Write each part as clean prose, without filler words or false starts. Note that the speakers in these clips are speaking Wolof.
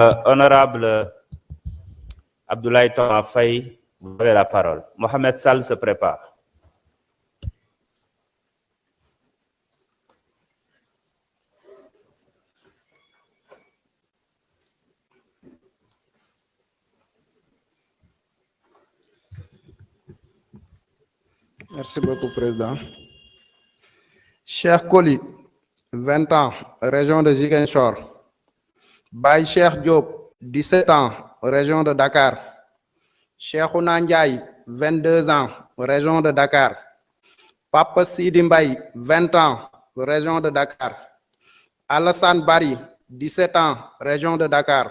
Honorable Abdoulaye Thomas Faye, vous avez la parole. Mohamed Sall se prépare. Merci beaucoup, Président. Cheikh Koli, 20 ans, région de Ziguinchor. Baye Cheikh Diop, 17 ans, région de Dakar. Cheikhouna Ndiaye, 22 ans, région de Dakar. Papa Sidi Mbaye, 20 ans, région de Dakar. Alassane Bari, 17 ans, région de Dakar.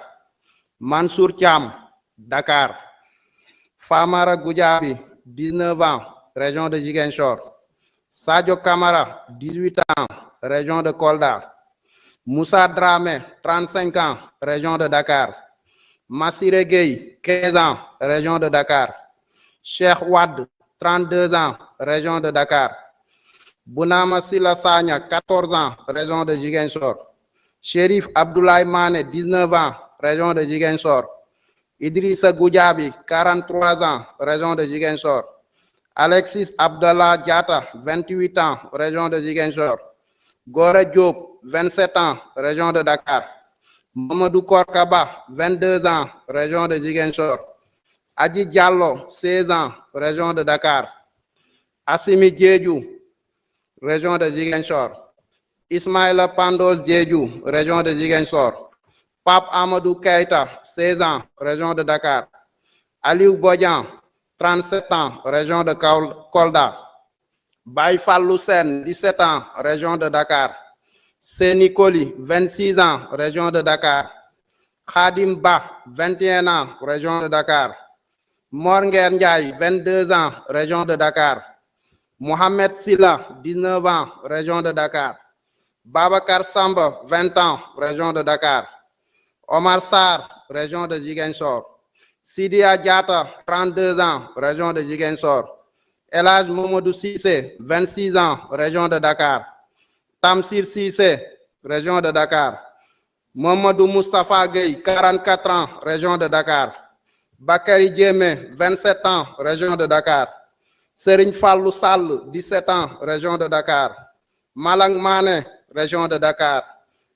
Mansour Thiam, Dakar. Famara Goudiaby, 19 ans, région de Ziguinchor. Sadio Kamara, 18 ans, région de Kolda. Moussa Dramé, 35 ans, région de Dakar. Massiré Gueye, 15 ans, région de Dakar. Cheikh Wad, 32 ans, région de Dakar. Bounama Silla Sagna, 14 ans, région de Ziguinchor. Chérif Abdoulaye Mané, 19 ans, région de Ziguinchor. Idrissa Goudiaby, 43 ans, région de Ziguinchor. Alexis Abdallah Diatta, 28 ans, région de Ziguinchor. Gore Diop, 27 ans, région de Dakar. Mamadou Korkaba, 22 ans, région de Ziguinchor. Adji Diallo, 16 ans, région de Dakar. Assimi Diédhiou, région de Ziguinchor. Ismaïla Pandos Diédhiou, région de Ziguinchor. Pape Amadou Keïta, 16 ans, région de Dakar. Aliou Bodian, 37 ans, région de Kolda. Baye Fallou Sen, 17 ans, région de Dakar. Seni Koli, 26 ans, région de Dakar. Khadim Ba, 21 ans, région de Dakar. Mornger Ndiaye, 22 ans, région de Dakar. Mohamed Silla, 19 ans, région de Dakar. Babakar Samba, 20 ans, région de Dakar. Omar Sarr, région de Ziguinchor. Sidia Diatta, 32 ans, région de Ziguinchor. Elhaj Momodou Sissé, 26 ans, région de Dakar. Tamsir Sissé, région de Dakar. Mamadou Moustapha Gueye, 44 ans, région de Dakar. Bakary Diémé, 27 ans, région de Dakar. Serigne Fallou Sall, 17 ans, région de Dakar. Malang Mané, région de Dakar.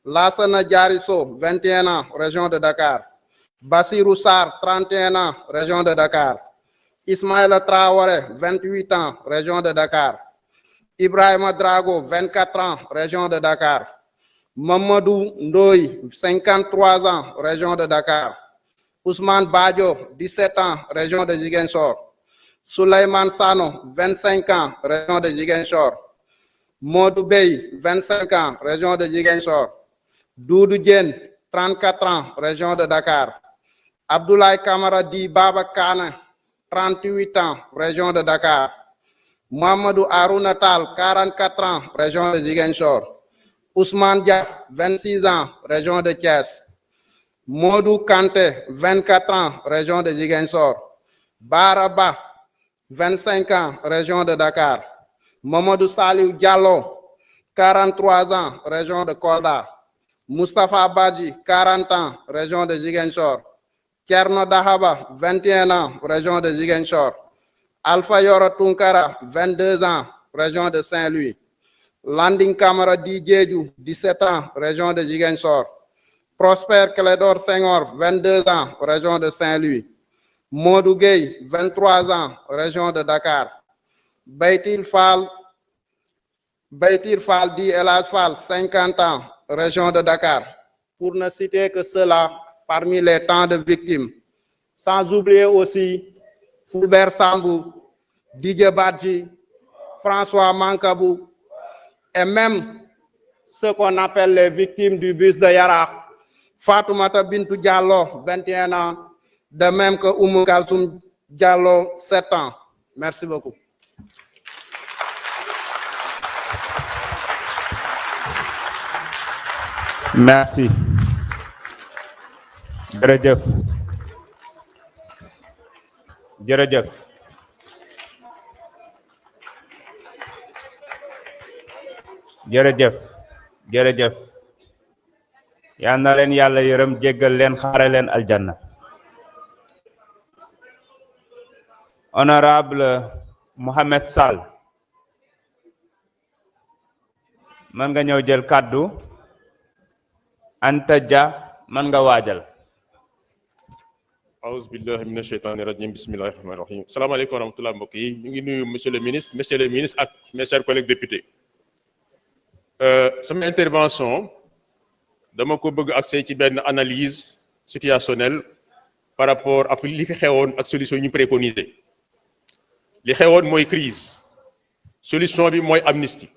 Lassana Diarisso, 21 ans, région de Dakar. Bassirou Sarr, 31 ans, région de Dakar. Ismaïla Traoré, 28 ans, région de Dakar. Ibrahima Drago, 24 ans, région de Dakar. Mamadou Ndoye, 53 ans, région de Dakar. Ousmane Badio, 17 ans, région de Ziguinchor. Souleymane Sano, 25 ans, région de Ziguinchor. Modou Bey, 25 ans, région de Ziguinchor. Doudou Diène, 34 ans, région de Dakar. Abdoulaye Kamara Di Baba Kane, 38 ans, région de Dakar. Mohamedou Harouna Tall, 44 ans, région de Ziguinchor. Ousmane Dia, 26 ans, région de Thiès. Modou Kanté, 24 ans, région de Ziguinchor. Baraba, 25 ans, région de Dakar. Mamadou Saliou Diallo, 43 ans, région de Kolda. Moustapha Badji, 40 ans, région de Ziguinchor. Tierno Dahaba, 21 ans, région de Ziguinchor. Alpha Yoro Tunkara, 22 ans, région de Saint-Louis. Landing Camara Di Diédhiou, 17 ans, région de Ziguinchor. Prosper Clédor Senghor, 22 ans, région de Saint-Louis. Modou Gueye, 23 ans, région de Dakar. Beitil Fall Di Elhaj Fall, 50 ans, région de Dakar. Pour ne citer que cela parmi les tant de victimes. Sans oublier aussi Fulbert Sambou, Didier Badji, François Mankabou, et même ceux qu'on appelle les victimes du bus de Yarakh. Fatoumata Bintou Diallo, 21 ans, de même que Oumou Kalsoum Diallo, 7 ans. Merci beaucoup. Merci. Jërëjëf. Jërëjëf. Jërëjëf. Jërëjëf. yal na leen yàlla yërëm jéggal leen xaare leen aljanna. Honorable Mohamed Sall, man nga ñëw jël kàddu. Anta Dia, man nga waajal. Aouzu billahi mina shaytani rajim, bismillahi rahmani rahim. Salaamaaleykum wa rahmatullahi mbokk yi, ñu ngi nuyu monsieur le ministre ak mes chers collègues députés. Sama intervention dama ko bëgg accès ci benn analyse situationnelle par rapport ak li fi xewoon ak solution yi ñu préconisé. Li xewoon mooy crise, solution bi mooy amnistie.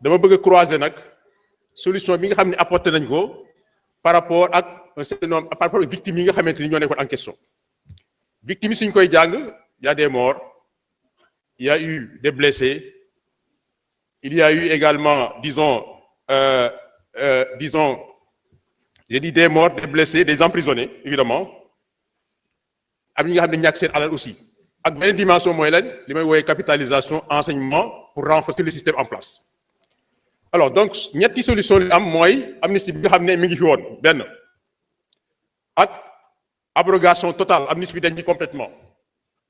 Dama bëgg a croiser nag solution bi nga xam ne apporté nañ ko par rapport ak un certain nombre par rapport aux victimes yi nga xamante ni ñoo nekkoon en question. Victimes yi suñ koy jàng, il y a des morts, il y a eu des blessés, il y a eu également, disons, j'ai dit des morts, des blessés, des emprisonnés, évidemment. Am ñi nga xam ne ñàkk seen alal aussi. Ak beneen dimension mooy lan li may woowee capitalisation enseignement pour renforcer le système en place. Alors donc ñetti solution li am mooy amnistie bi nga xam ne mi ngi fi woon benn ak abrogation totale amnistie bi dañ ci complètement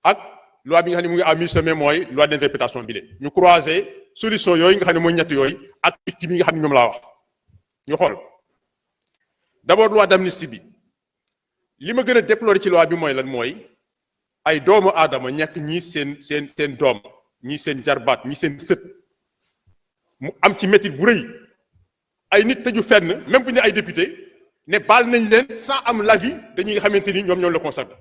ak loi bi nga xam ne mu ngi à mi-chemin mooy loi d'interprétation bi ñu croiser solution yooyu nga xam ne mooy ñett yooyu ak victime yi nga xam ne ñoom laa wax ñu xool d'abord loi d'amnistie bi li ma gën a déplorer ci loi bi mooy lan mooy ay doomu aadama ñàkk ñii seen doom ñii seen jarbaat ñii seen sët mu am ci métit bu rëy ay nit tëju fenn même bu ñu ay député ne baal nañ leen sans am l'avis dañuy nga xamante ni ñoom la concerné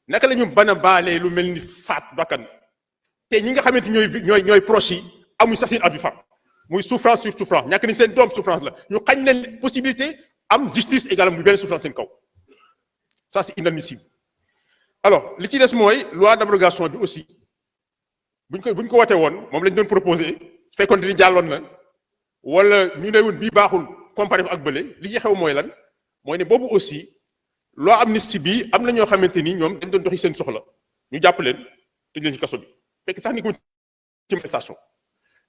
naka la ñu ban a baalee lu mel ni faat bakkan te ñi nga xamante ñooy proches yi amuñ sax seen avis far muy souffrance sur souffrance ñàkk nañ seen doom souffrance la ñu xañ leen possibilité am justice également bu benn souffrance seen kaw ça c'est inadmissible. Alors li ci des mooy loi d'abrogation bi aussi buñ ko wote woon moom lañ doon proposé su fekkoon ni jàlloon na wala ñu ne woon bii baaxul comparé ak bële li ci xew mooy lan mooy ne boobu aussi loi amnistie bi am na ñoo xamante ni ñoom dañ doon doxi seen soxla ñu jàpp leen tëj leen ci kaso bi fekk sax ni ko ci manifestation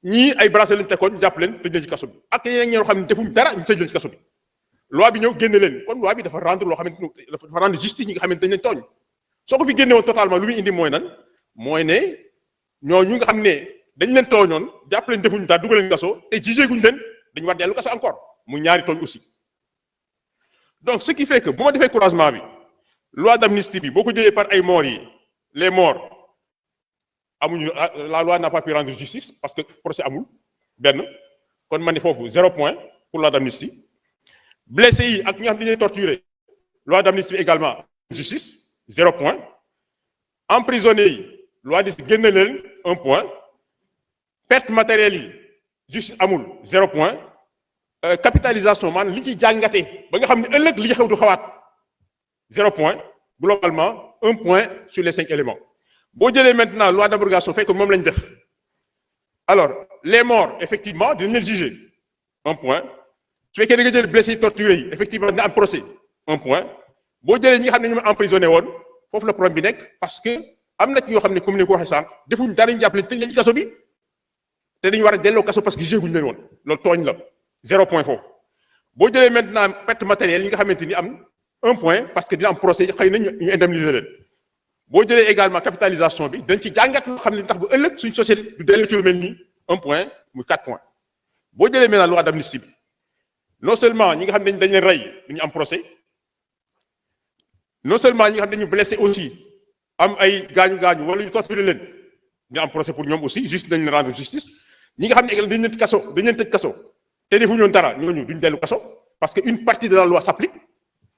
ñii ay bracelet lañ tekkoon ñu jàpp leen tëj leen ci kaso bi ak yeneen ñoo xam ne defuñ dara ñu tëj leen ci kaso bi loi bi ñëw génne leen kon loi bi dafa rendre loo xamante ni dafa rendre justice ñi nga xamante dañ leen tooñ soo ko fi génne woon totalement lu muy indi mooy nan mooy ne ñooñu nga xam ne dañ leen tooñoon jàpp leen defuñu dara dugal leen kaso te jugé guñ leen dañu war dellu kaso encore mu ñaari tooñ aussi. Donc ce qui fait que bu ma defee croisement bi loi d'amnistie bi boo ko jëlee par ay morts yi les morts amuñu la loi n'a pas pu rendre justice parce que procès amul benn kon ma ne foofu 0 point pour loi d'amnistie. Blessés yi ak ñi nga xam ne dañuy torturé loi d'amnistie bi également justice 0 point. Emprisonnés yi loi di génne leen 1 point. Perte matérielle yi justice amul 0 point. Capitalisation maanaam li ciy jàngate ba nga xam ne ëllëg li ci xew du xawaat 0 point. Globalement 1 point sur les 5 éléments. boo jëlee maintenant loi d'abrogation fekk moom lañ def alors les morts effectivement dinañ leen juger 1 point. su fekkee da nga jël blessés torturés yi effectivement dina am procès 1 point. boo jëlee ñi nga xam ne ñoom emprisonné woon foofu la problème bi nekk parce que am na ci ñoo xam ne comme ni ko waxee sànq defuñ dara ñu jàppale tëj leen ci kaso bi te dañu war a delloo kaso parce que jugé guñ leen woon loolu tooñ la 0 point foofu. boo jëlee maintenant perte matérielle yi nga xamante ni am 1 point parce que dina am procès xëy na ñu indemniser leen. boo jëlee également capitalisation bi dañ ci jàngat loo xam ne tax ba ëllëg suñ société du dellu ci lu mel nii 1 point muy 4 points. boo jëlee maintenant loi d'amnistie bi non seulement ñi nga xam ne dañ leen rey dañu am procès non seulement ñi nga xam ne dañu blessé aussi am ay gaañu wala ñu torturé leen ñu am procès pour ñoom aussi juste dañ leen rendre justice ñi nga xam ne également dañ leen tëj kaso te defuñu woon dara ñooñu duñ dellu kaso parce que une partie de la loi s'applique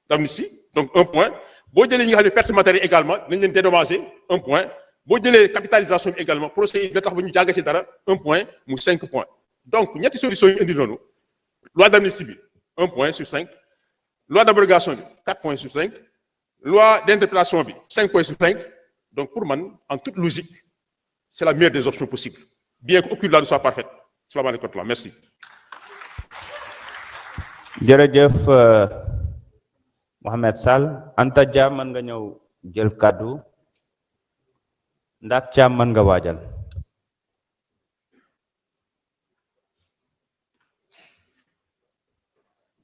d'amnistie donc 1 point. boo jëlee ñi nga xam ne perte matérielle également dañ leen dédommager 1 point. boo jëlee capitalisation bi également procès yi nga tax ba ñu jàng ci dara 1 point mu 5 points. donc ñetti solutions yu indi noonu loi d'amnistie bi 1 point sur 5 loi d'abrogation bi 4 points sur 5 loi d'interprétation bi 5 points sur 5 donc pour man en toute logique c'est la meilleure des options possibles bien qu'aucune là ne soit parfaite. Salaamaaleykum wa rahmatulah, merci. jërëjëf Mohamed Sall. Anta Dia mën nga ñëw jël kàddu Ndak Thiam mën nga waajal.